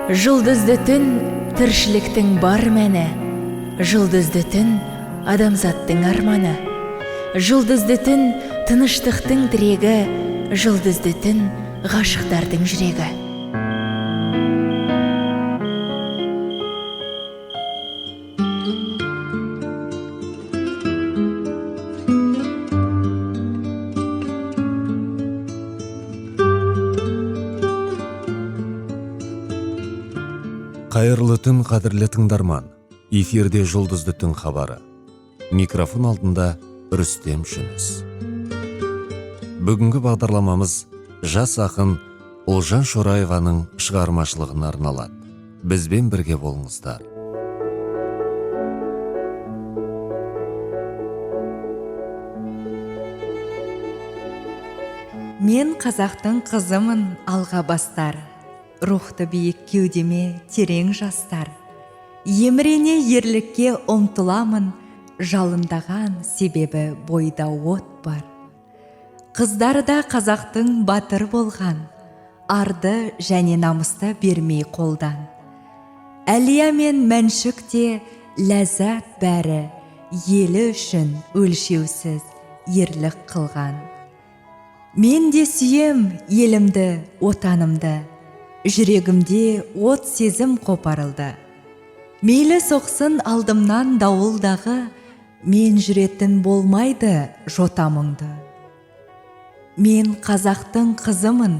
Жұлдызды түн тіршіліктің бар мәні, жұлдызды түн адамзаттың арманы. Жұлдызды түн тыныштықтың тірегі, жұлдызды түн ғашықтардың жүрегі. Қайырлы түн, қадірлі тыңдарман. Эфирде жұлдызды түн хабары. Микрофон алдында Рүстем Жүніс. Бүгінгі бағдарламамыз жас ақын Олжан Шораеваның шығармашылығына арналады. Бізбен бірге болыңыздар. Мен қазақтың қызымын алға бастар. Рухты биік кеудеме терең жастар. Емірене ерлікке ұмтыламын, жалындаған себебі бойда от бар. Қыздары да қазақтың батыр болған, арды және намысты бермей қолдан. Әлия мен Мәншүк те ләззат бәрі, елі үшін өлшеусіз ерлік қылған. Мен де сүйем елімді, отанымды, жүрегімде от сезім қопарылды. Мейлі соқсын алдымнан дауылдағы, мен жүретін болмайды жотамыңды. Мен қазақтың қызымын,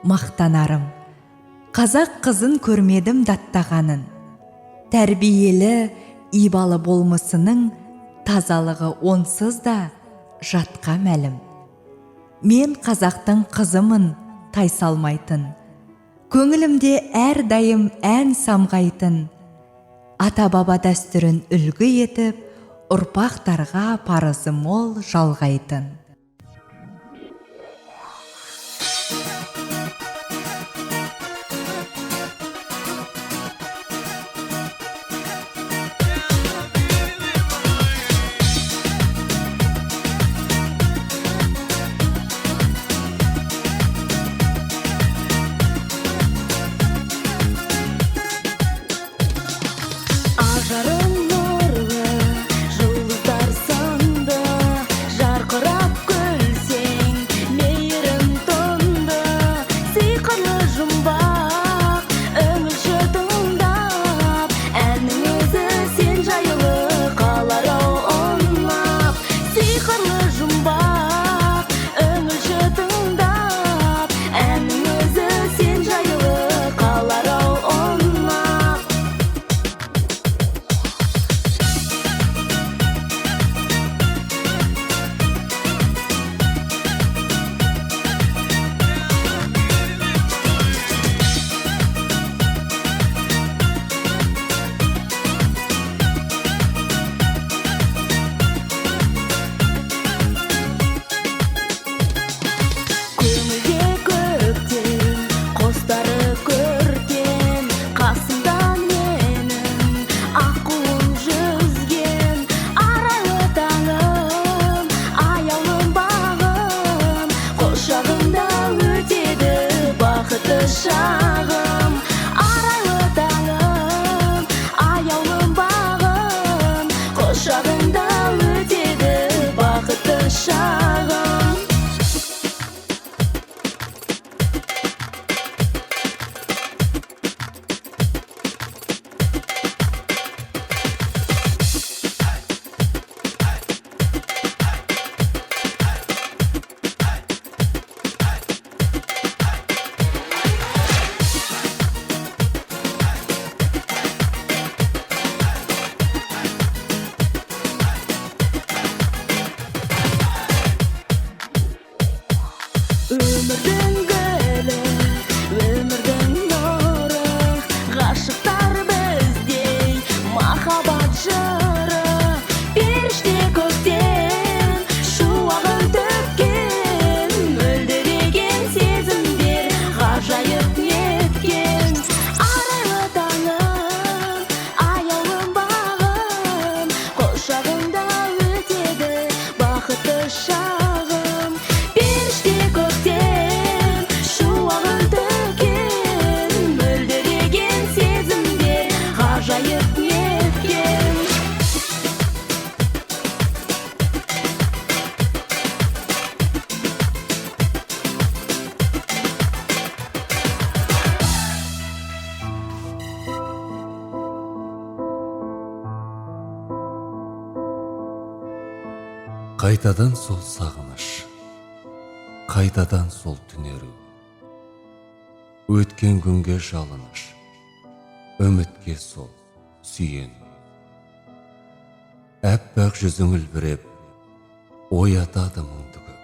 мақтанарым. Қазақ қызын көрмедім даттағанын. Тәрбиелі, ибалы болмысының тазалығы онсыз да жатқа мәлім. Мен қазақтың қызымын, тайсалмайтын. Көңілімде әрдайым ән самғайтын. Ата-баба дәстүрін үлгі етіп, ұрпақтарға парызы мол жалғайтын. Шағым, арайлы таңым, аяулым бағым, құшағында өтеді бақытты шағым. Өмірдің гүлі, өмірдің нұры, ғашықтар біздей махаббат жыры. Періште көктен шуағын төккен, мөлдіреген сезімдер ғажайып неткен. Арайлы таңым, аяулым бағым, құшағында өтеді бақытты шағым. Періште көктен Қайтадан сол сағыныш, қайтадан сол түнеру, өткен күнге жалыныш, үмітке сол сүйену. Әппақ жүзің үлбіреп, оятады мұңды көп.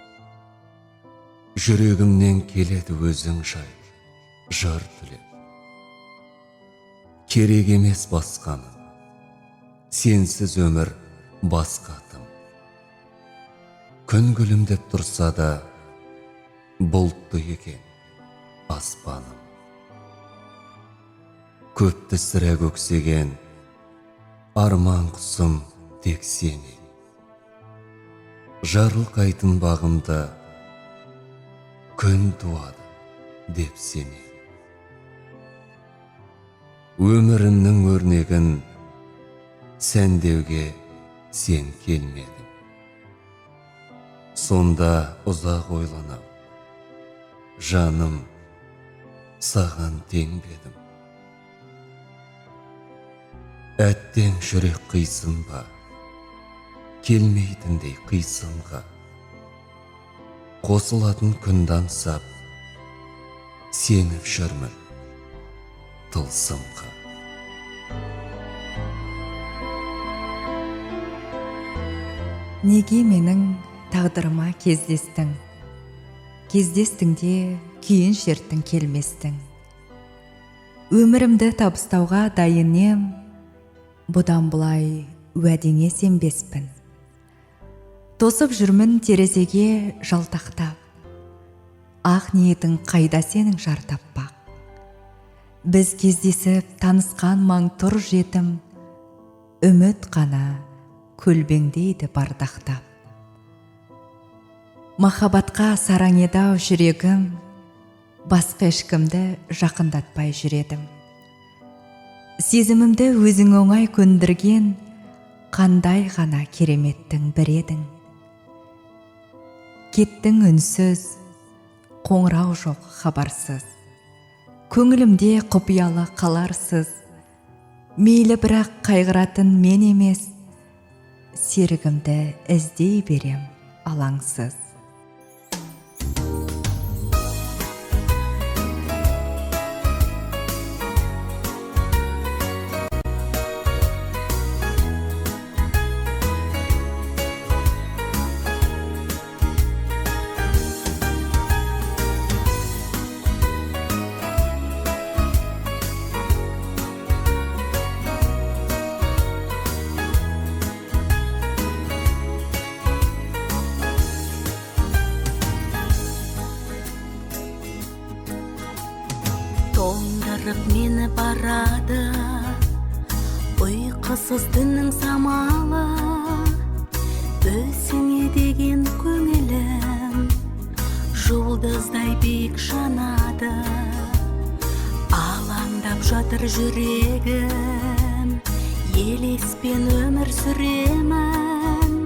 Жүрегімнен келеді өзің жай, жыр тілеп. Керек емес басқаның, сенсіз өмір басқатым. Күн күлімдеп тұрса да, бұлтты екен аспаным. Көпті сірә көксеген, арман құсым тек сені. Жарылқайтын бағымда, күн туады деп сені. Өмірімнің өрнегін сәндеуге сен келмедің. Сонда ұзақ ойланам, жаным саған тең бедім. Әттең жүрек қисын ба, келмейтіндей қисынға. Қосылатын күнді аңсап, сеніп жүрмін тылсымға. Неге менің тағдырыма кездестің? Кездестің де күйін шерттің келместің. Өмірімді табыстауға дайын ем, бұдан бұлай уәдеңе сенбеспін. Тосып жүрмін терезеге жалтақтап, ақ ниетің қайда сенің жар таппақ. Біз кездесіп танысқан маң тұр жетім, үміт қана көлбеңдейді бардақтап. Махаббатқа сараң еді-ау жүрегім, басқа ешкімді жақындатпай жүредім. Сезімімді өзің оңай көндірген, қандай ғана кереметтің бір едің. Кеттің үнсіз, қоңырау жоқ хабарсыз. Көңілімде құпиялы қаларсыз. Мейлі бірақ қайғыратын мен емес, серігімді іздей берем алаңсыз. Тоңдырып мені барады, ұйқысыз түннің самалы. Өзіңе деген көңілім жұлдыздай биік жанады. Алаңдап жатыр жүрегім, елеспен өмір сүремін.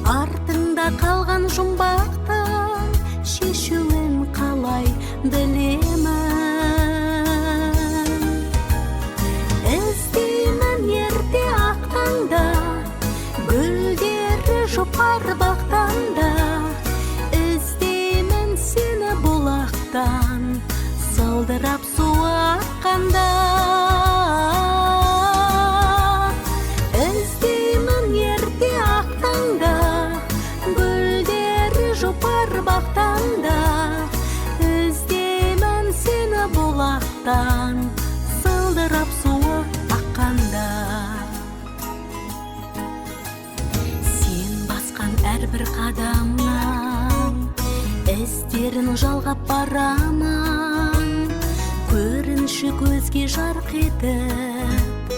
Артыңда қалған жұмбақтың шешуін қалай білемін. Жұпар бақтанда, іздеймін сені бұлақтан, сылдырап су аққанда. Іздеймін ерте ақтаңда, гүлдері жұпар бақтанда, іздеймін сені бұлақтан, сылдырап су аққанда. Әрбір қадамнан іздерін жалғап барамын. Көрінші көзге жарқ етіп,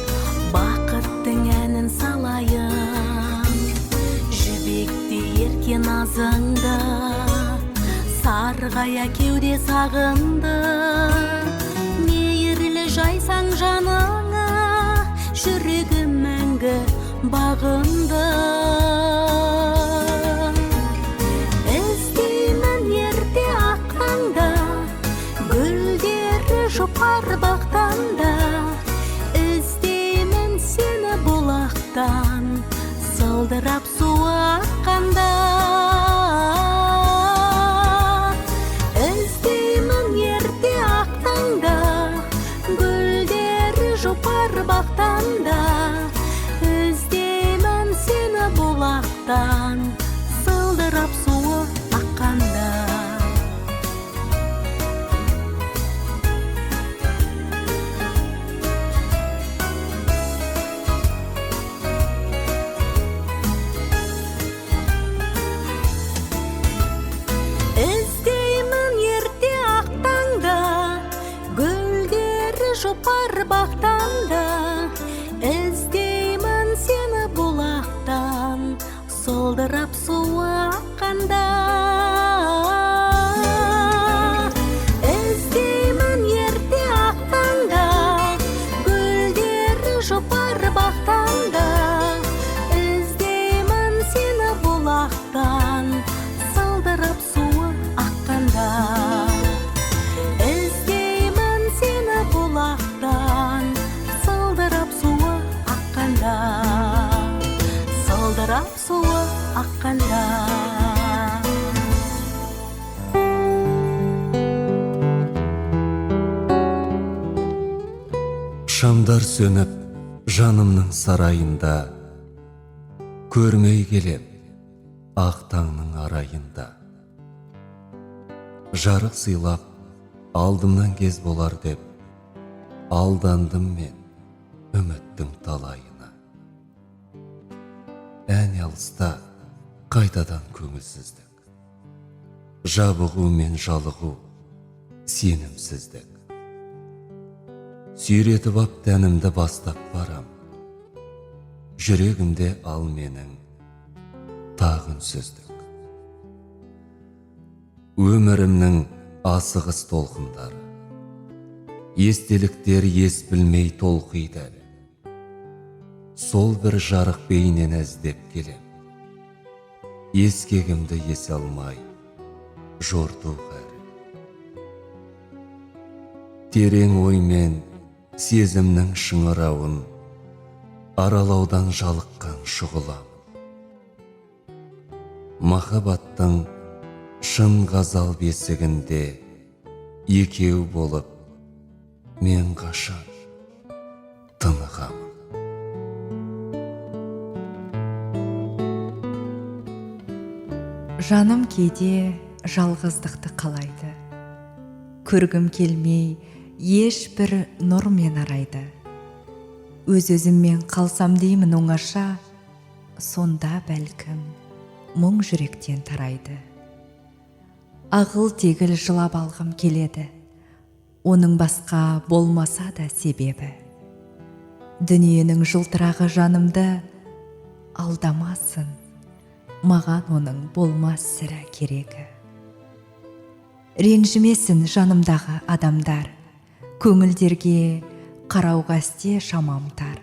бақыттың әнін салайын. Жібекте еркен назыңды, сарғая кеуде сағынды. Мейірлі жайсаң жаныңа, жүрегім мәңгі бағынды. Жұпар бақтанда, іздеймін сені бұлақтан, сылдырап су аққанда. шамдар сөніп жанымның сарайында, көрмей келем ақ таңның арайында. Жарық сыйлап алдымнан кез болар деп, алдандым мен үміттің талайына. Ән алыста қайтадан көңілсіздік, жабығу мен жалығу сенімсіздік. Сүйретіп ап тәнімді бастап барам, жүрегімде ал менің тағы үнсіздік. Өмірімнің асығыс толқындары, естеліктер ес білмей толқиды әлі. Сол бір жарық бейнен әздеп келем, ескегімді есе алмай жорту әрі. Терең оймен сезімнің шыңырауын аралаудан жалыққан шұғылам. Махаббаттың шын ғазал бесігінде екеу болып мен қашан тынығамын. Жаным кейде жалғыздықты қалайды, көргім келмей ешбір нұрмен арайды. Өз-өзіммен қалсам деймін оңаша, сонда бәлкім мұң жүректен тарайды. Ағыл тегіл жылап алғым келеді, оның басқа болмаса да себебі. Дүниенің жылтырағы жанымды алдамасын, маған оның болмас сірә керегі. Ренжімесін жанымдағы адамдар, көңілдерге қарауға істе шамам тар.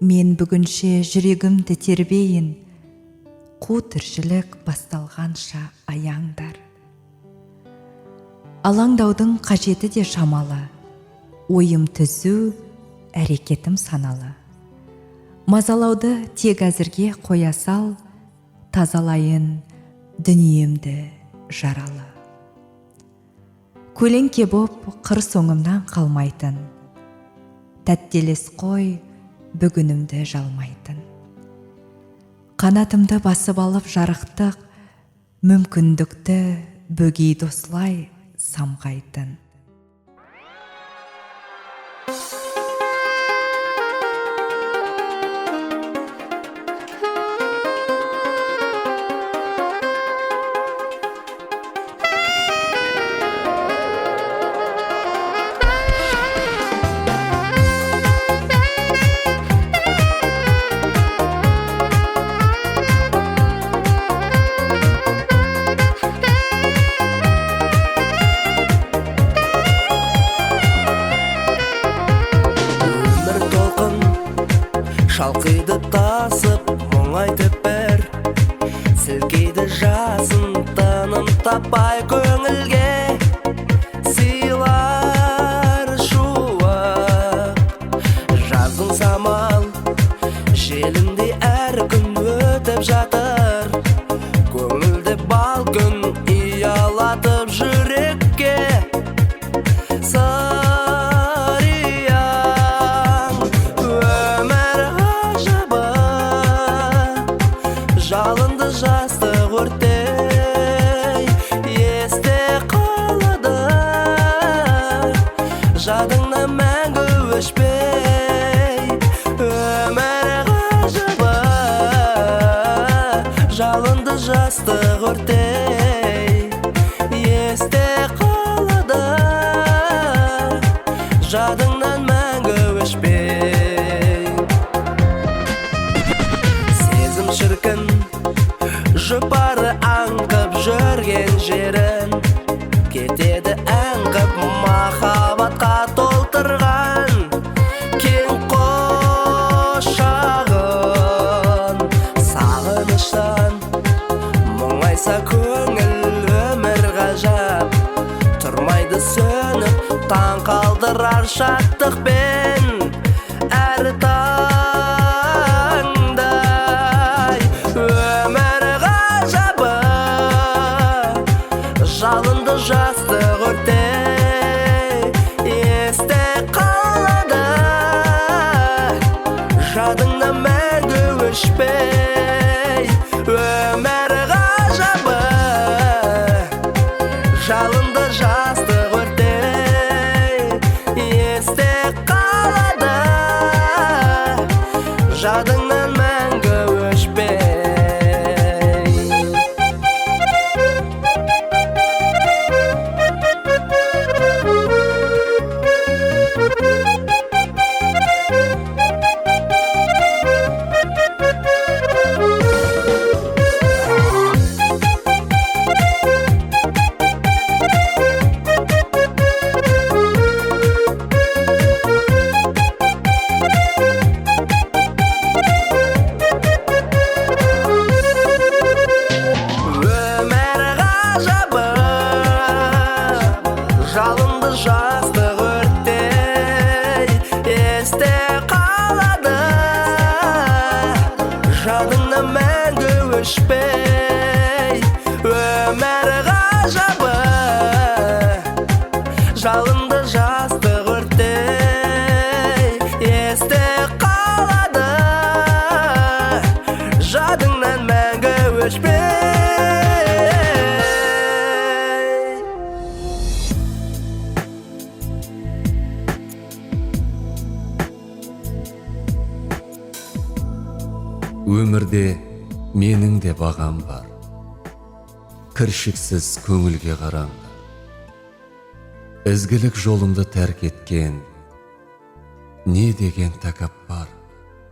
Мен бүгінше жүрегімді тербейін, қу тіршілік басталғанша аяңдар. Алаңдаудың қажеті де шамалы, ойым түзу, әрекетім саналы. Мазалауды тек әзірге қоя сал, тазалайын дүниемді жаралы. Көлеңке боп қыр соңымнан қалмайтын, тәттелес қой бүгінімді жалмайтын. Қанатымды басып алып жарықтық, мүмкіндікті бөгей дослай самғайтын. Шалқиды тасып, мұң айтып бір, сілкейді жасын тыным таппай көңілге. Сыйлар шуақ, жаздың самал, желіндей әр күн өтіп жатыр. Көңілді бал күн иялатып жүрекке. Жалынды жастық өрттей есте қалады, жадыңнан мәңгі өшпей. Өмір ғажабы, жалынды жастық өрттей есте қалады, жадыңнан мәңгі өшпей. Сезім шіркін жұпары аңқып жүрген жерін, кетеді әңқып махаббатқа толтырған кең қошағын. Сағыныштан мұңайса көңіл, өмір ғажап, тұрмайды сөніп, таң қалдырар шаттықпен әр жалынды жастық өрттей есте қалады, өшпей өмір ғажабы жалынды жастық өрттей есте қалады жадыңнан мәңгі өшпей. Жалынды жастық өрттей есте қалады жадыңнан мәңгі өшпей өмір ғажабы жалынды жастық өрттей есте қалады жадыңнан мәңгі өшпей. Өмірде менің де бағам бар, кіршіксіз көңілге қараңдар. Ізгілік жолымды тәрк еткен, не деген тәкаппар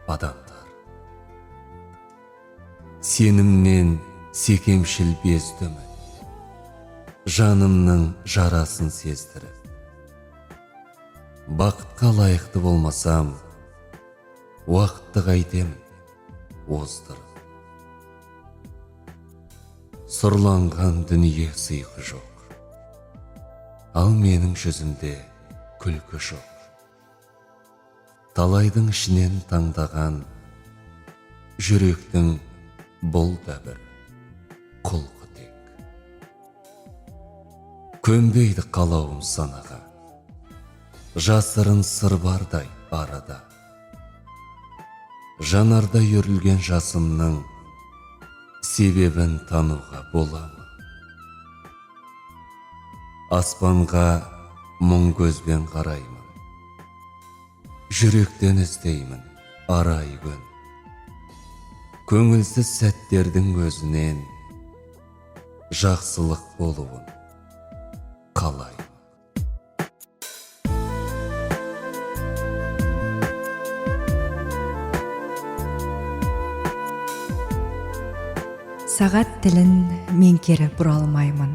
адамдар. Сенімнен секемшіл бездімін, жанымның жарасын сездіріп. Бақытқа лайықты болмасам, уақытты қайтемін оздырып. Сұрланған дүние сыйқы жоқ, ал менің жүзімде күлкі жоқ. Талайдың ішінен таңдаған жүректің бұл да бір құлқы тек. Көнбейді қалауым санаға, жасырын сыр бардай арада. Жанарда үйірілген жасымның себебін тануға бола ма? Аспанға мұң көзбен қараймын, жүректен іздеймін арай күн. Көңілсіз сәттердің өзінен жақсылық болуын қалаймын. Сағат тілін мен кері бұра алмаймын,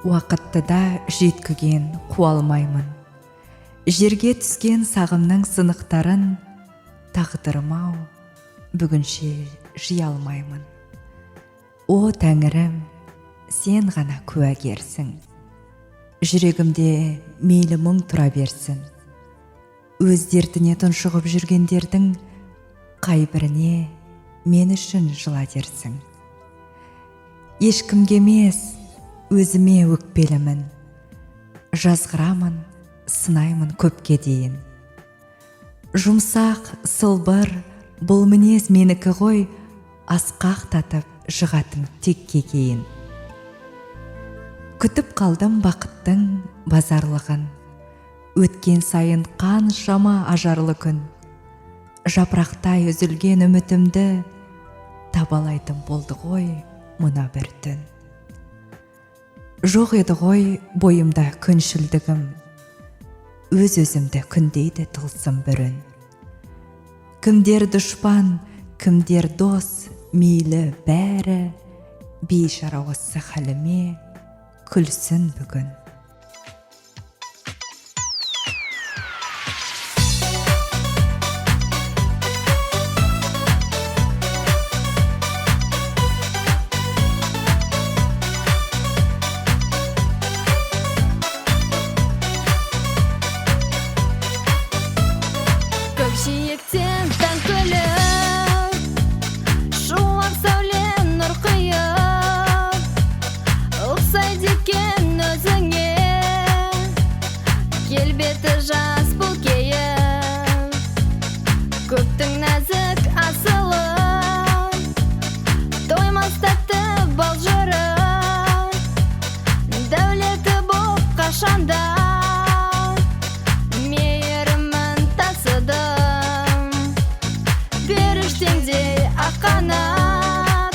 уақытты да жеткіген қуалмаймын. Жерге түскен сағымның сынықтарын тағдырмау бүгінше жия алмаймын. О Тәңірім, сен ғана куәгерсің, жүрегімде мейлі мұң тұра берсін. Өз дертіне тұншығып жүргендердің қайбіріне мен үшін жыла дерсің. Ешкімге емес, өзіме өкпелімін, жазғырамын, сынаймын көпке дейін. Жұмсақ, сылбыр, бұл мінез менікі ғой, асқақтатып жығатым текке кейін. Күтіп қалдым бақыттың базарлығын, өткен сайын қаншама ажарлы күн. Жапырақтай үзілген үмітімді табалайтын болды ғой мына бір түн. Жоқ еді ғой бойымда күншілдігім, өз-өзімді күндейді тылсым бір үн. Кімдер дұшпан, кімдер дос, мейлі бәрі, бейшара осы халіме күлсін бүгін. Көкжиектен таң күліп, шуақ сәуле нұр құйып, ұқсайды екен өзіңе. қашанда мейірімін тасыдым. Періштеңдей ақ қанат,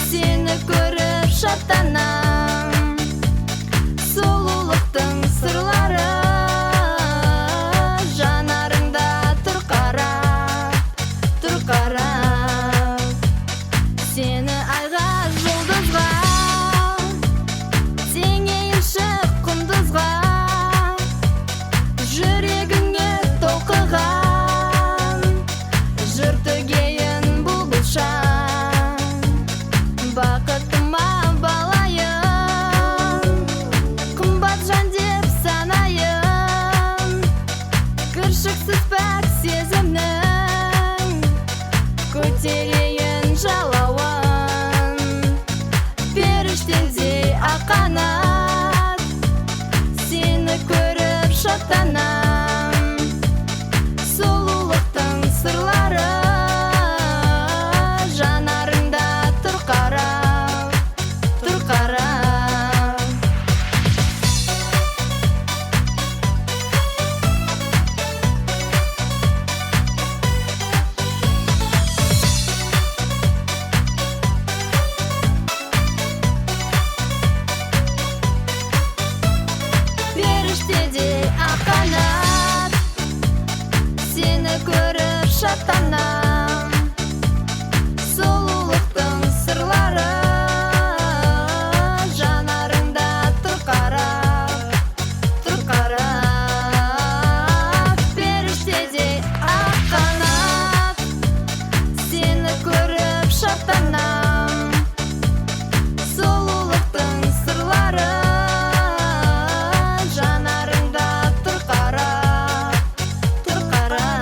сені көріп шаттанам. Сұлулықтың сырлары жанарыңда тұр қарап, тұр қарап. Сені айға, жұлдызға теңейінші құндызға, жүрегіңе толқыған жыр төгейін бұлбұлша. Бақытыма балайын, қымбат жан деп санайын. Кіршіксіз пәк сезімнің көтерейін жалауын. Періштеңдей ақ қанат, сені көріп шаттанам. Сұлулықтың сырлары жанарыңда тұр қарап, тұр қарап. Періштедей ақ қанат, сені көріп шаттанам. Сұлулықтың сырлары жанарыңда тұр қарап, тұр қарап. Періштедей ақ қанат, сені көріп шаттанам. Сұлулықтың сырлары жанарыңда тұр қарап, тұр қарап.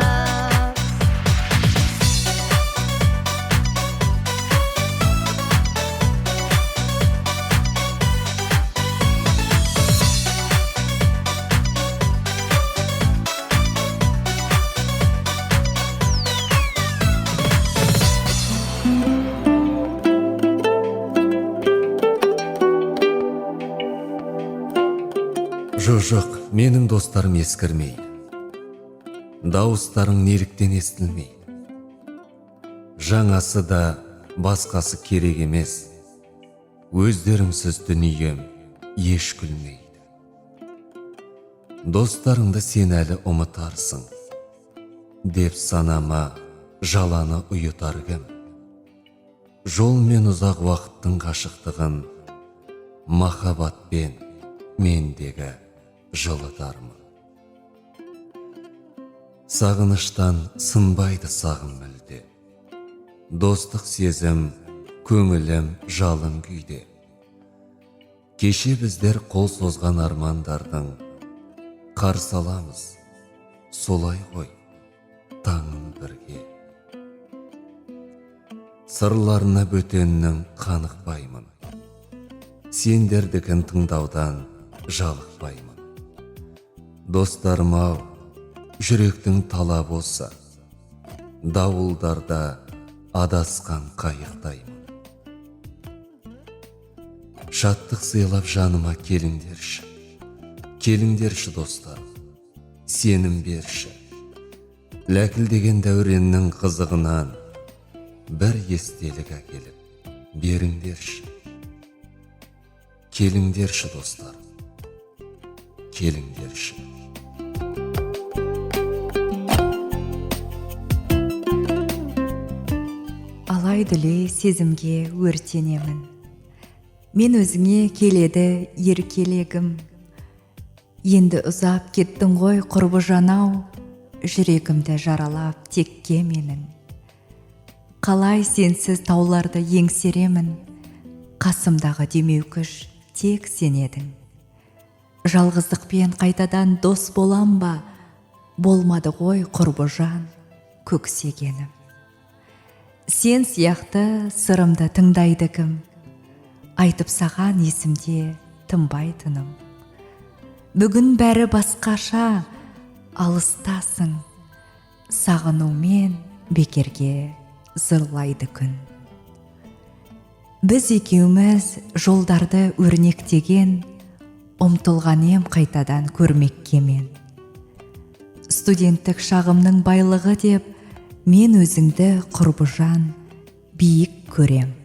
Жоқ, менің достарым ескірмейді. Дауыстарың неліктен естілмейді. Жаңасы да басқасы керек емес. Өздеріңсіз дүнием еш күлмейді. Достарыңды сен әлі ұмытарсың деп санама жаланы ұйытар кім? Жол мен ұзақ уақыттың қашықтығын махаббатпен мендегі жылытармын. Сағыныштан сынбайды сағым мүлде. Достық сезім, көңілім жалын күйде. Кеше біздер қол созған армандардың қарсы аламыз. Солай ғой, таңын бірге. Сырларына бөтеннің қанықпаймын. Сендердікін тыңдаудан жалықпаймын. Достарым-ау, жүректің талап болса, дауылдарда адасқан қайықтаймын. Шаттық сыйлап жаныма келіңдерші. Келіңдерші достар, сенім берші. Ләкілдеген дәуреннің қызығынан бір естелік әкеліп беріңдерші. Келіңдерші достар, келіңдерші. Алай-дүлей сезімге өртенемін. Мен өзіңе келеді еркелегім. Енді ұзап кеттің ғой құрбы жанау, жүрегімді жаралап текке менің. Қалай сенсіз тауларды еңсеремін, қасымдағы демеукіш тек сен едің. Жалғыздықпен қайтадан дос болам ба, болмады ғой құрбы жан көксегенім. Сен сияқты сырымды тыңдайды кім, айтып саған есімде тынбайтыным. Бүгін бәрі басқаша, алыстасың, сағынумен бекерге зырлайды күн. Біз екеуміз жолдарды өрнектеген ұмтылған ем қайтадан көрмекке мен. Студенттік шағымның байлығы деп, мен өзіңді құрбыжан, биік көрем.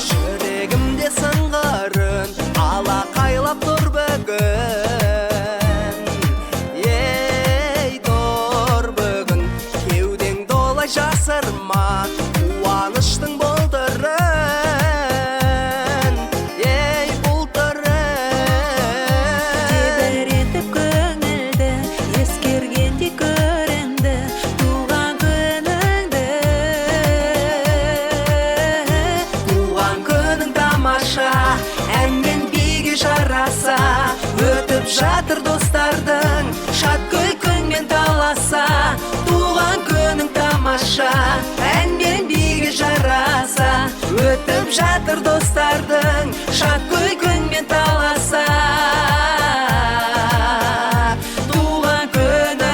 Жүрегімде сыңғырын ала қайлап тұр бүгін. Ей тұр бүгін, кеудең долай жасырма қуаныштың бұлдырын. Ей бұлдырын, Тебірентіп көңілді, ескергенде көрінді туған күніңді. туған күнің тамаша, әнмен биге жараса. Өтіп жатыр достардың, шат күлкіңмен таласа. Туған күнің тамаша, әнмен биге жараса. Өтіп жатыр достардың, шат күлкіңмен таласа. Туған күнің.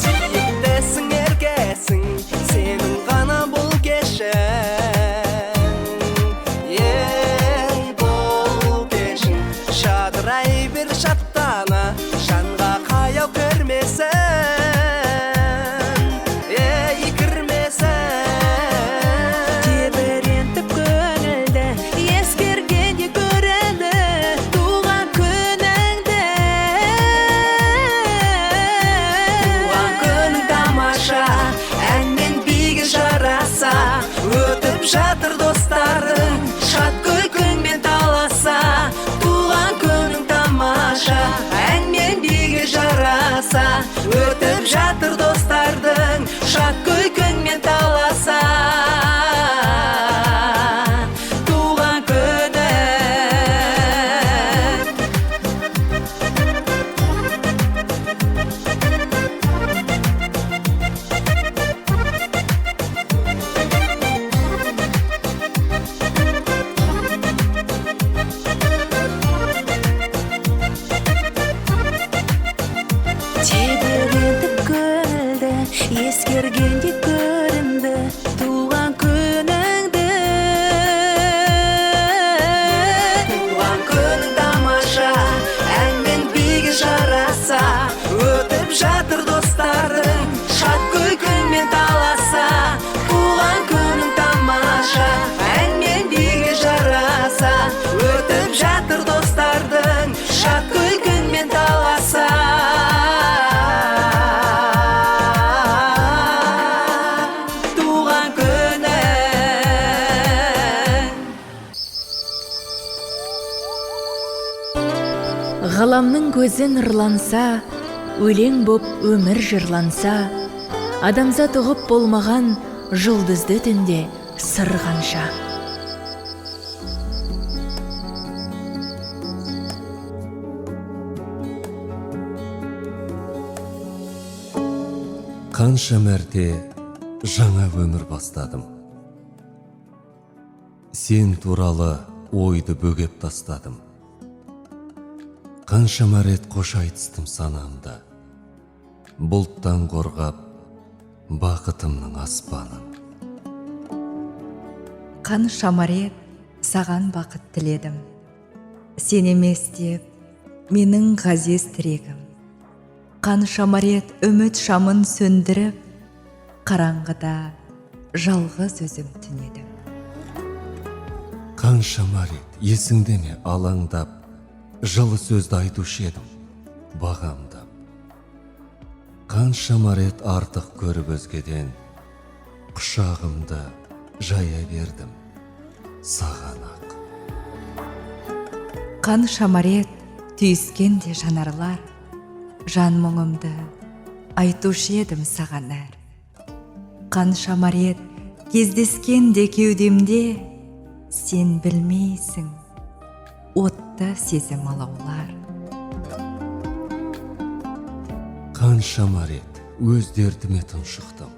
Сүйіктісің, еркесің, сенің ғана бұл кешің. Ей бұл кешің, жадырай бер шаттана, жанға қаяу кірмесін. Ей кірмесін. Тебірентіп көңілді, ескергенде көрінді туған күніңді. Туған күнің тамаша, әнмен биге жараса. Өтіп жатыр достардың, шат күлкіңмен таласа. Туған күнің тамаша, әнмен биге жараса. Өтіп жатыр достардың, шат күлкіңмен таласа. Туған күнің. Тебірентіп көңілді, ескергенде көрінді туған күніңді. Туған күнің тамаша, әнмен биге жараса. Өтіп жатыр достардың, шат күлкіңмен таласа. Туған күнің тамаша, әнмен биге жараса. Өтіп жатыр достардың, шат күлкіңмен таласа. Туған күнің. Ғаламның көзі нұрланса, өлең боп өмір жырланса, адамзат ұғып болмаған жұлдызды түнде сыр қанша. Қанша мәрте жаңа өмір бастадым. Сен туралы ойды бөгеп тастадым. Қаншама рет қош айтыстым санамда. Бұлттан қорғап бақытымның аспанын. Қаншама рет саған бақыт тіледім. Сен емес деп, менің ғазиз тірегім. Қаншама рет үміт шамын сөндіріп, қараңғыда жалғыз өзім түнедім. Қаншама рет есіңде ме алаңдап, жылы сөзді айтушы едім, бағамдап. Қаншама рет артық көріп өзгеден, құшағымды жая бердім саған ақ. Қаншама рет түйіскенде жанарлар, жан мұңымды айтушы едім саған әр. Қаншама рет кездескенде кеудемде, сен білмейсің, отты сезім алаулар. Қаншама рет өз дертіме тұншықтым.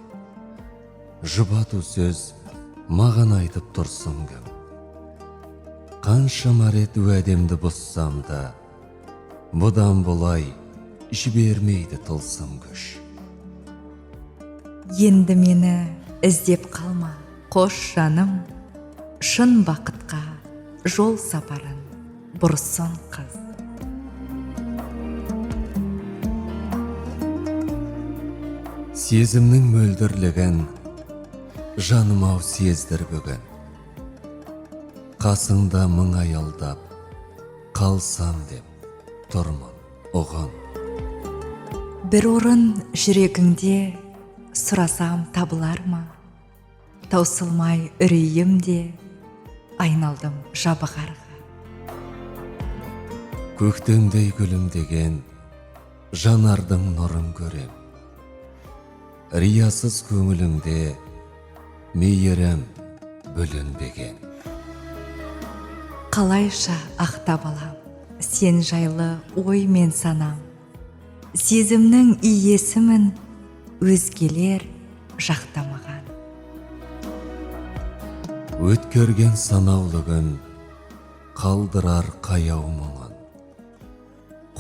Жұбату сөз маған айтып тұрсың кім. Қаншама рет уәдемді бұзсам да, бұдан бұлай жібермейді тылсым күш. Енді мені іздеп қалма, қош жаным, шын бақытқа жол сапарын бұрсын қыз. Сезімнің мөлдірлігін жаным-ау сездір бүгін. Қасыңда мың аялдап қалсам деп тұрмын оған. Бір орын жүрегіңде сұрасам табылар ма? Таусылмай үрейімде айналдым жабығарға. Көктемдей күлімдеген жанардың нұрын көрем. Риясыз көңіліңде мейірім бүлінбеген. Қалайша ақтап алам, сен жайлы ой мен санам. Сезімнің иесімін, өзгелер жақтамаған. Өткерген санаулы күн қалдырар қаяу мұңын.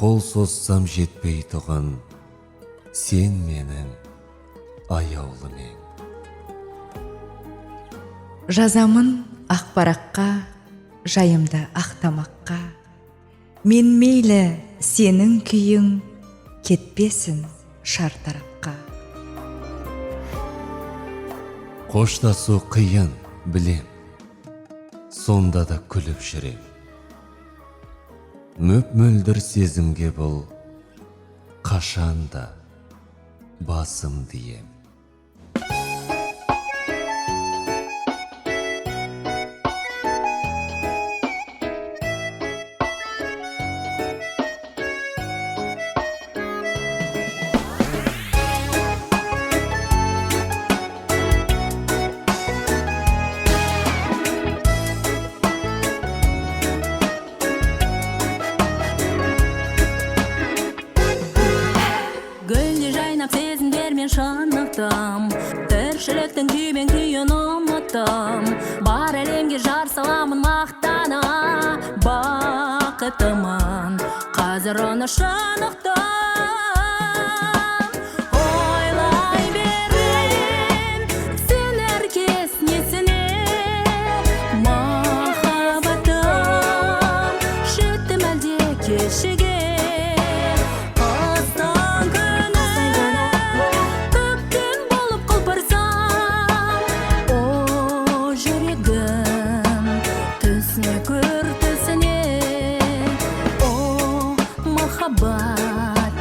Қол созсам жетпей тұғын, сен менің аяулы мен. Жазамын ақ параққа, жайымды ақтамаққа. Мен мейлі сенің күйің кетпесін шартарапқа. Қоштасу қиын, білем, сонда да күліп жүрем. Мөп-мөлдір сезімге бұл қашанда басым дием. Гүлде жайнап сезімдермен шынықтым, тіршіліктің күйбең күйін ұмыттым. Бар әлемге жар саламын мақтана, бақытымын қазір оны шынықтым. Ойлай берем, сен әркез несіне, махаббатым жеттім әлде кешіге. Махаббат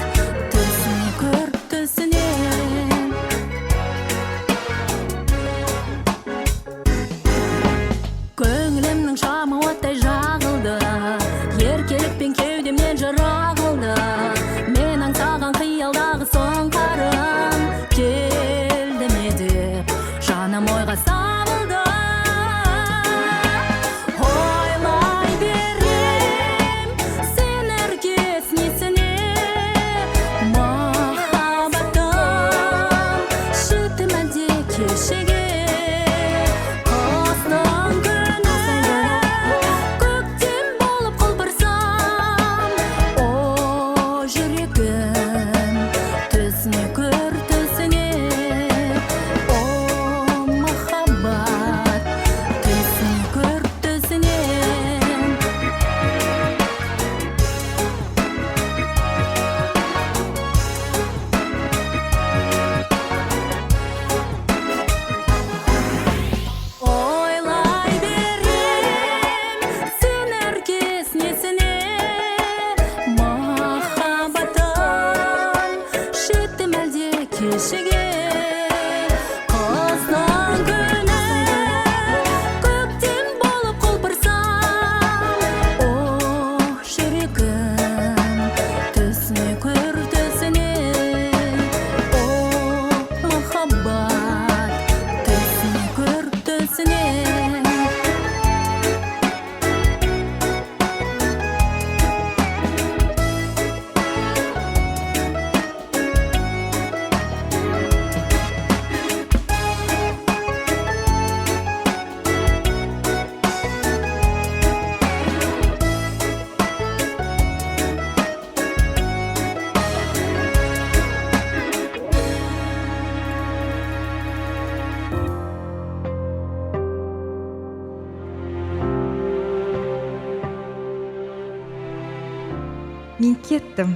мен кеттім.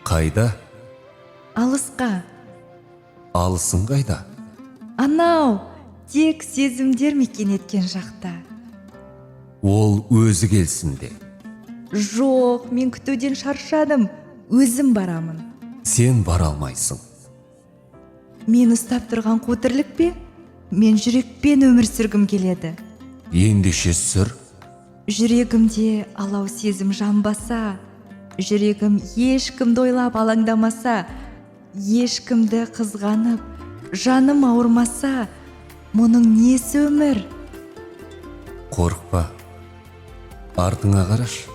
Қайда? Алысқа. Алысың қайда? Анау, тек сезімдер мекен еткен жақта. Ол өзі келсін де. Жоқ, мен күтуден шаршадым. Өзім барамын. Сен бара алмайсың. Мен ұстап тұрған қотырлық пе? Мен жүрекпен өмір сүргім келеді. Ендеше сүр. Жүрегімде алау сезім жанбаса, жүрегім ешкімді ойлап алаңдамаса, ешкімді қызғанып, жаным ауырмаса, мұның несі өмір? Қорықпа. Артыңа қараш.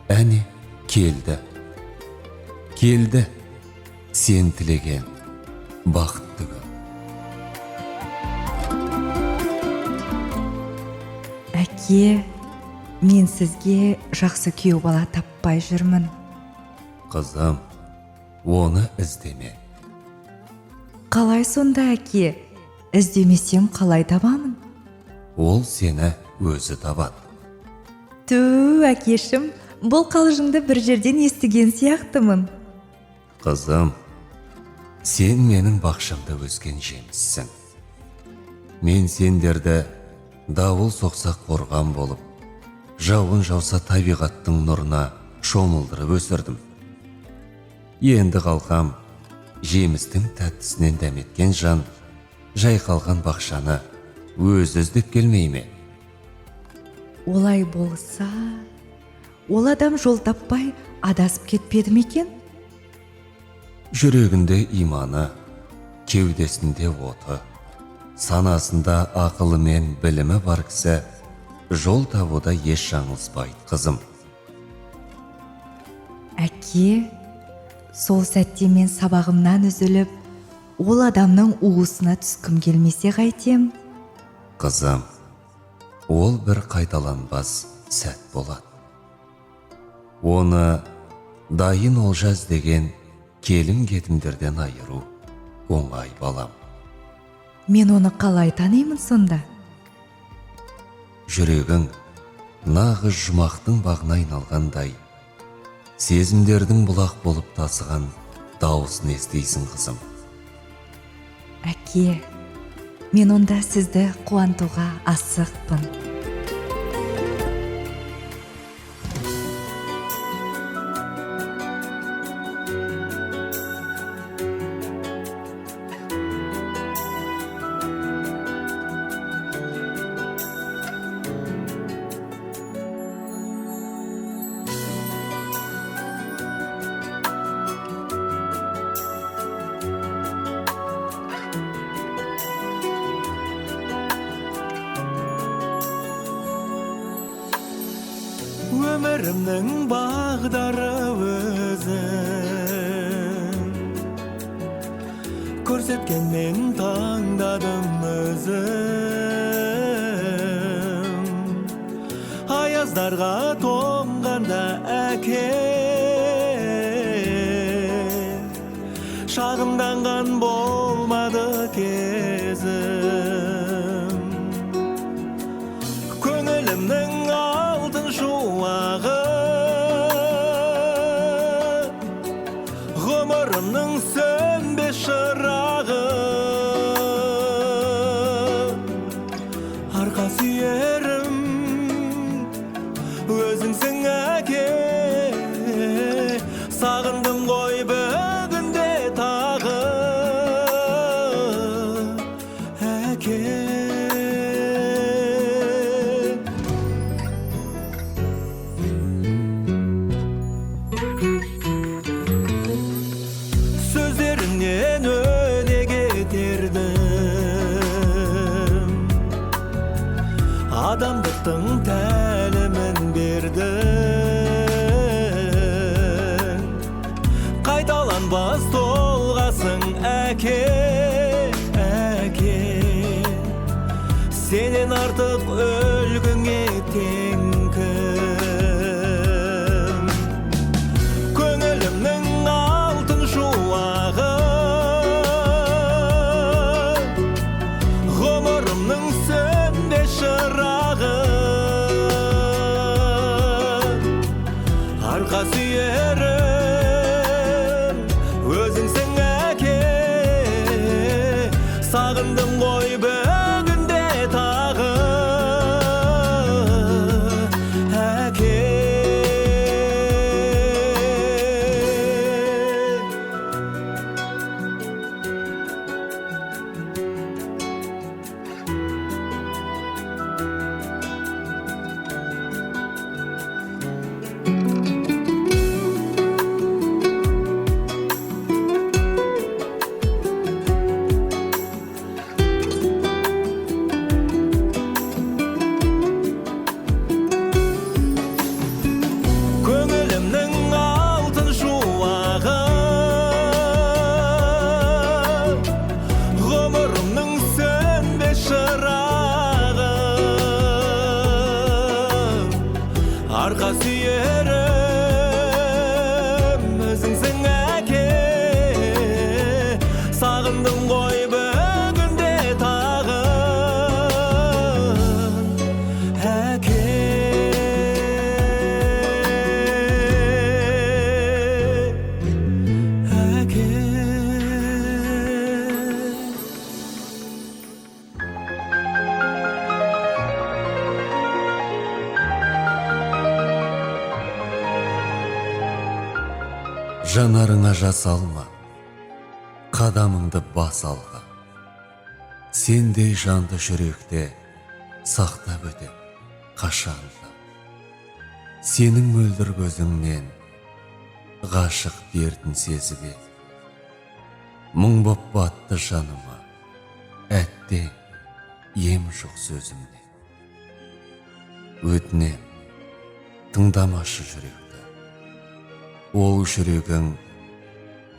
Әне, келді. Келді. Сен тілеген бақытты күн. Әке, мен сізге жақсы күйеу бала таппай жүрмін. Қызым, оны іздеме. Қалай сонда, әке? Іздемесем қалай табамын? Ол сені өзі табады. Ту, әкешім, бұл қалжыңды бір жерден естіген сияқтымын. Қызым, сен менің бақшамда өскен жеміссің. Мен сендерді дауыл соқса қорған болып, жауын жауса табиғаттың нұрына шомылдырып өсірдім. Енді қалқам, жемістің тәттісінен дәметкен жан, жайқалған бақшаны өзі іздеп келмей ме? Олай болса, ол адам жол таппай адасып кетпеді ме екен? Жүрегінде иманы, кеудесінде оты, санасында ақылы мен білімі бар кісі жол табуда еш жаңылыспайды, қызым. Әке, сол сәтте мен сабағымнан үзіліп, ол адамның уысына түскім келмесе қайтем? Қызым, ол бір қайталанбас сәт болады. Оны дайын олжа іздеген келім-кетімдерден айыру оңай, балам. Мен оны қалай танимын сонда? Жүрегің нағыз жұмақтың бағына айналғандай, сезімдердің бұлақ болып тасыған дауысын естейсің, қызым. Әке, мен онда сізді қуантуға асықпын. Өмірімнің бағдары өзің, көрсеткен мен таңдадым өзім. Аяздарға тоңғанда әке, шағымданған болмады кезім. Көңілімнің алтын шуағы, ғұмырымның сөнбес шырағы. Арқа сүйерім өзіңсің әке, сағындым ғой бүгінде тағы әке. Сөздеріңнен өнеге тердім, адамдықтың тәлімін бердің. Қайталанбас толғасың әке, әке, сенен артық өлгіңе тең кім? Көңілімнің алтын шуағы, ғұмырымның сөнбес шырағы. Арқа Sağındım koy bugünde tağı Әке Көңілімнің алтын шуағы Ғұмырымның сөнбес шырағы Арқа сүйерім өзіңсің әке Сағындым ғой бүгінде тағы әке Жанарыңа жас алма, қадамыңды бас алға. Сендей жанды жүректе сақтап өтем қашанда. Сенің мөлдір көзіңнен ғашық дертін сезіп ем. Мұң боп батты жаныма, әттең ем жоқ сөзімнен. Өтінем, тыңдамашы жүректі. Ол жүрегің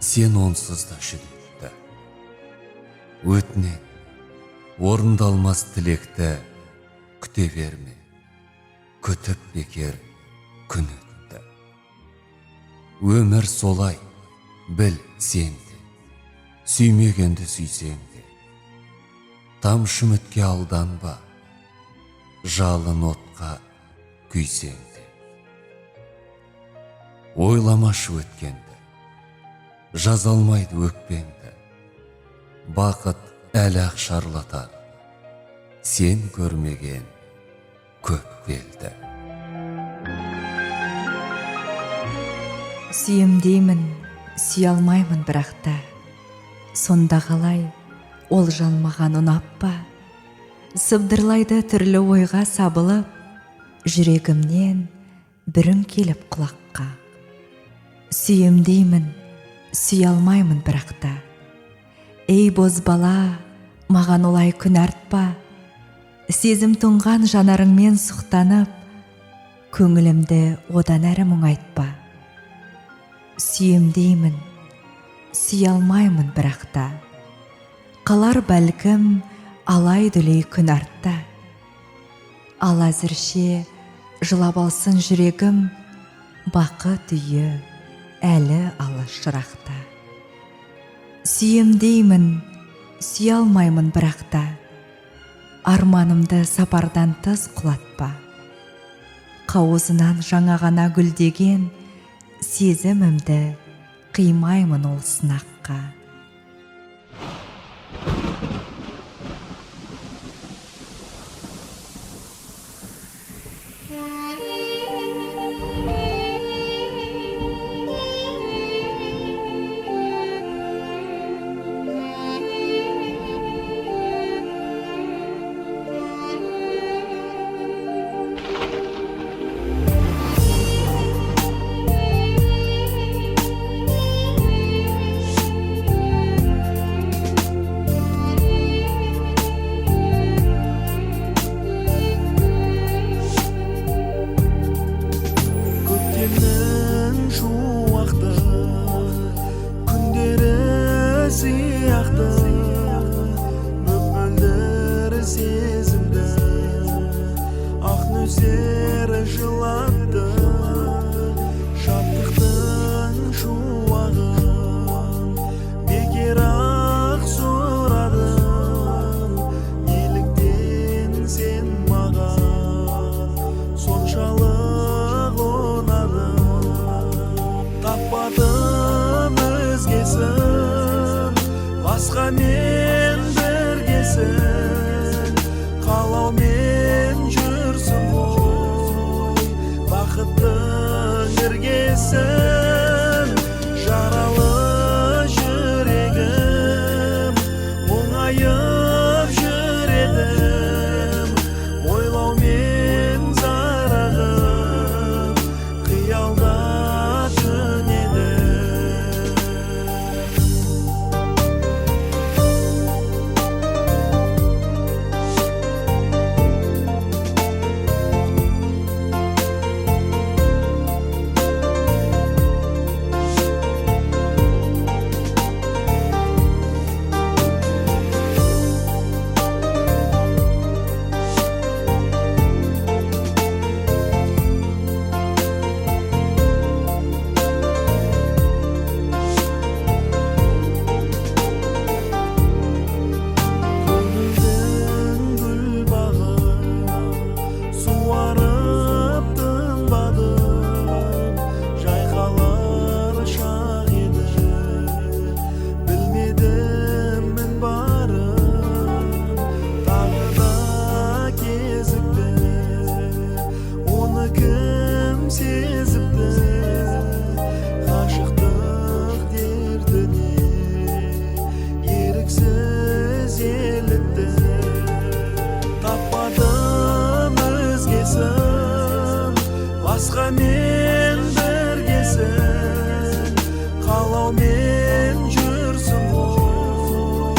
сен онсыз да жүректі. Өтінем, орындалмас тілекті күте берме, күтіп бекер күн өтті. Өмір солай, біл сен де, сүймегенді сүйсең де. Тамшы үмітке алданба, жалын отқа күйсең де. Ойламашы өткенді, жаза алмайды өкпеңді. Бақыт әлі ақ шарлатар, сен көрмеген көп белді. Сүйемдеймін, сүйе алмаймын бірақта. Сонда қалай ол жалмаған ұнап па? Сыбдырлайды түрлі ойға сабылып, жүрегімнен бірін келіп құлаққа. Сүйемдеймін, сүйе алмаймын бірақта. Ей бозбала, маған олай күн артпа. Сезім тұнған жанарыңмен сұқтанып, көңілімді одан әрі мұңайтпа. Сүйемдеймін, сүйе алмаймын бірақта. Қалар бәлкім алай-дүлей күн артта. Ал әзірше жылап алсын жүрегім, бақыт үйі әлі алыс жырақта. Сүйемдеймін, сүйе алмаймын бірақта. Арманымды сапардан тыс құлатпа. Қауызынан жаңа ғана гүлдеген сезімімді қимаймын ол сынаққа. Өздері жылатты шаттықтың шуағын бекер ақ сұрадым неліктен сен маған соншалық ұнадың таппадым өзгесін басқа мен ергесін қалаумен жүрсің ғой бақыттың іргесін жаралы жүрегім мұңайып жүр едім ойлаумен зарығып қиялда түнедім көңілдің гүл бағы суарып тынбадым жайқалар шақ еді білмедім мін барын тағы да кезікті оны кім сезіпті ғашықтық дертіне еріксіз елітті таппадым өзгесін басқа мен біргесін қалаумен жүрсің ғой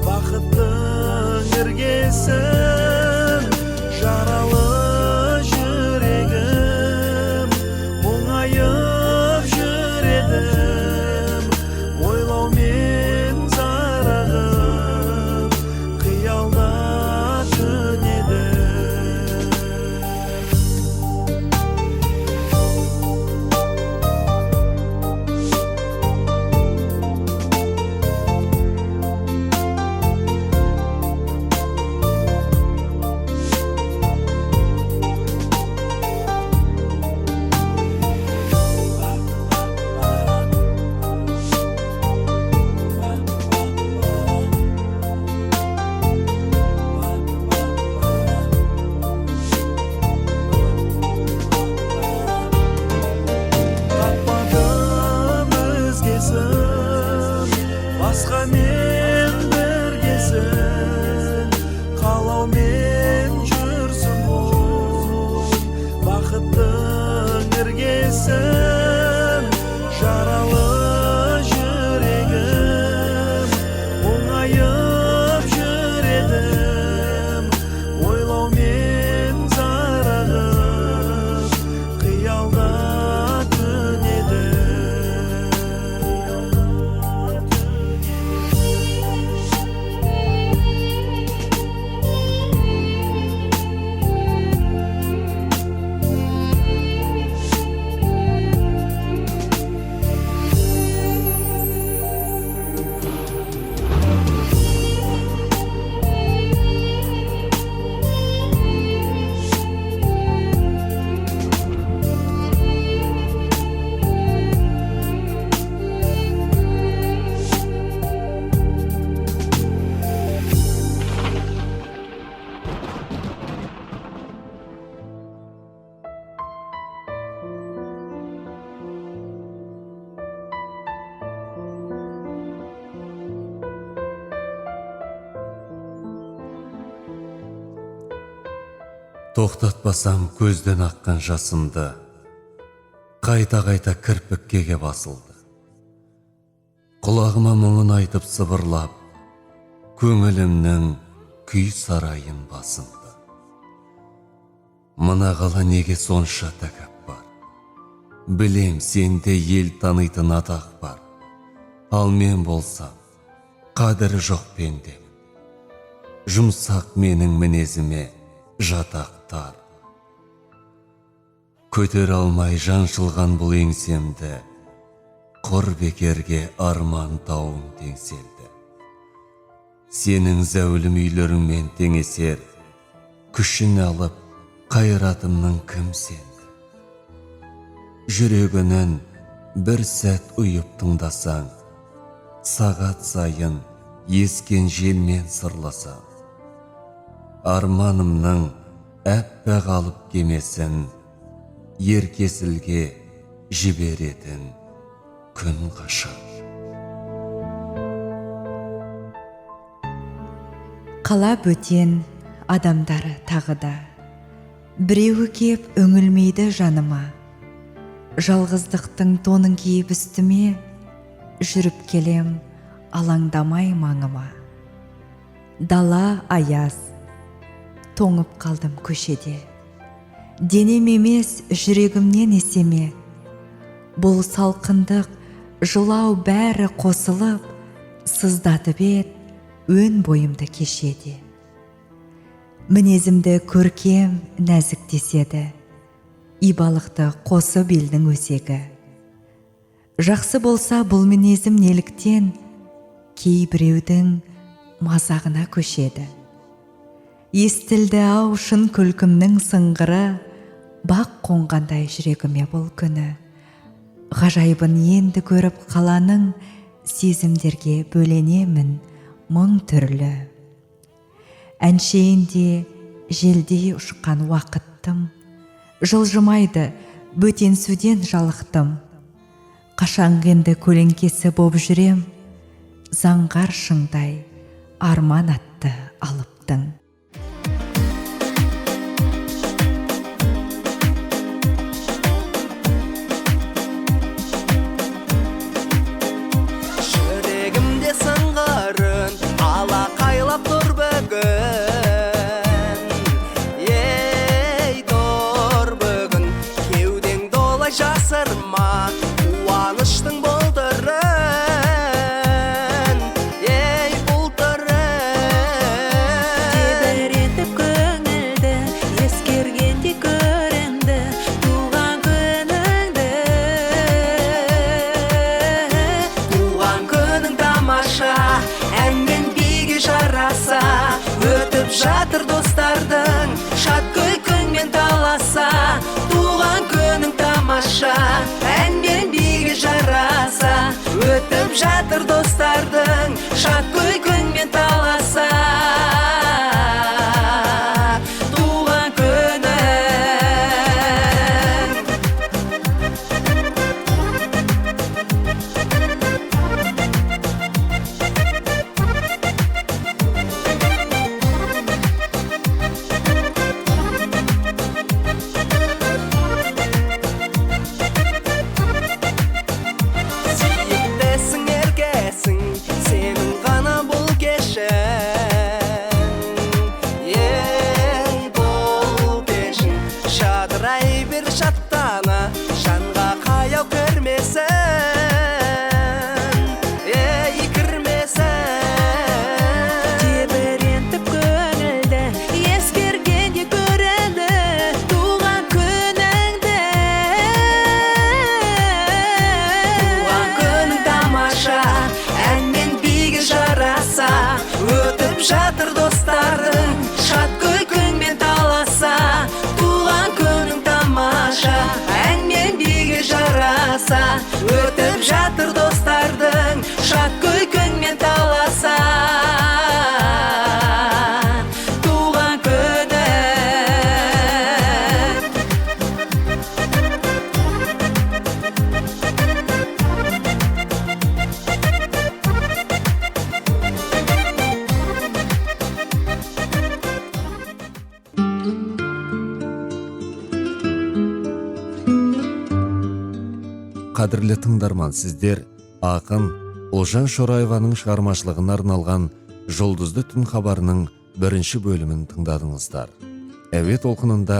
бақыттың іргесін жаралы жүрегім мұңайып жүр едім ойлаумен зарығып қиялда түнедім таппадым өзгесін басқа мен біргесін қалаумен жүрсің ғой бақыттың іргесін жаралы жүрегім мұңайып жүр едім ойлаумен зарығып қиялда түнедім тоқтатпасам көзден аққан жасымды қайта-қайта кірпікке басылды құлағыма мұңын айтып сыбырлап көңілімнің күй сарайын басынды мына қала неге сонша тәкаппар білем сенде ел танитын атақ бар ал мен болсам қадірі жоқ пендемін жұмсақ менің мінезіме жатақтар көтер алмай жаншылған бұл еңсемді құр бекерге арман тауым теңселді сенің зәулім үйлеріңмен теңесер күшін алып қайратымның кім сенді жүрегінен бір сәт ұйып тыңдасаң сағат сайын ескен желмен сырласаң арманымның әппақ алып кемесін еркесілге жіберетін күн қашан. Қала бөтен адамдары тағы да, біреуі кеп өңілмейді жаныма. Жалғыздықтың тонын киіп үстіме, жүріп келем алаңдамай маңыма. Дала аяз, тоңып қалдым көшеде. Денем емес жүрегімнен есеме. Бұл салқындық, жылау бәрі қосылып, сыздатып ет өн бойымды кешеді. Мінезімді көркем нәзік деседі, ибалықты қосып елдің өсегі. Жақсы болса бұл мінезім неліктен, кейбіреудің мазағына көшеді. Естілді ау шын күлкімнің сыңғыры, бақ қонғандай жүрегіме бұл күні. Ғажайбын енді көріп қаланың, сезімдерге бөленемін мың түрлі. Әншейінде желдей ұшқан уақыттым, жылжымайды бөтен суден жалықтым. Қашанғенді көлеңкесі боп жүрем, заңғар шыңдай арман атты алыптың. Жүрегімде сыңғырын ала қайлап тұр бүгін. Ей тұр бүгін, кеудең долай жасырма қуаныштың бұлдырын. Ей бұлдырын, тебірентіп көңілді, ескергенде көрінді туған күніңді. туған күнің тамаша, әнмен биге жараса, өтіп жатыр достардың шат күлкіңмен таласа. Туған күнің тамаша, әнмен биге жараса, өтіп жатыр достардың шат күлкіңмен таласа. Туған күнің сүйіктісің, еркесің, сенің ғана бұл кешің. Ей бұл кешің, жадырай бер шаттана, жанға қаяу кірмесін. Ей кірмесін, Тебірентіп көңілді, ескергенде көрінді туған күніңді. туған күнің тамаша, әнмен биге жараса, өтіп жатыр достардың шат күлкіңмен таласа. Туған күнің тамаша, әнмен биге жараса, өтіп жатыр достардың шат күлкіңмен таласа. Туған күнің Қадірлі тыңдарман, сіздер ақын Олжан Шораеваның шығармашылығына арналған Жұлдызды түн хабарының бірінші бөлімін тыңдадыңыздар. Әуе толқынында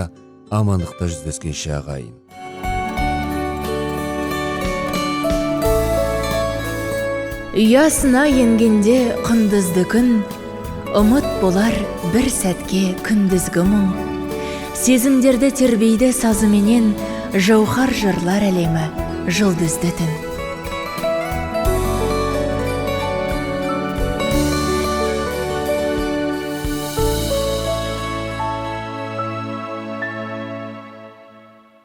амандықта жүздескенше ағайын. Ұясына енгенде құндызды күн, ұмыт болар бір сәтке күндізгі мұң. Сезімдерді тербейді сазыменен, жауһар жырлар әлемі жұлдызды түн.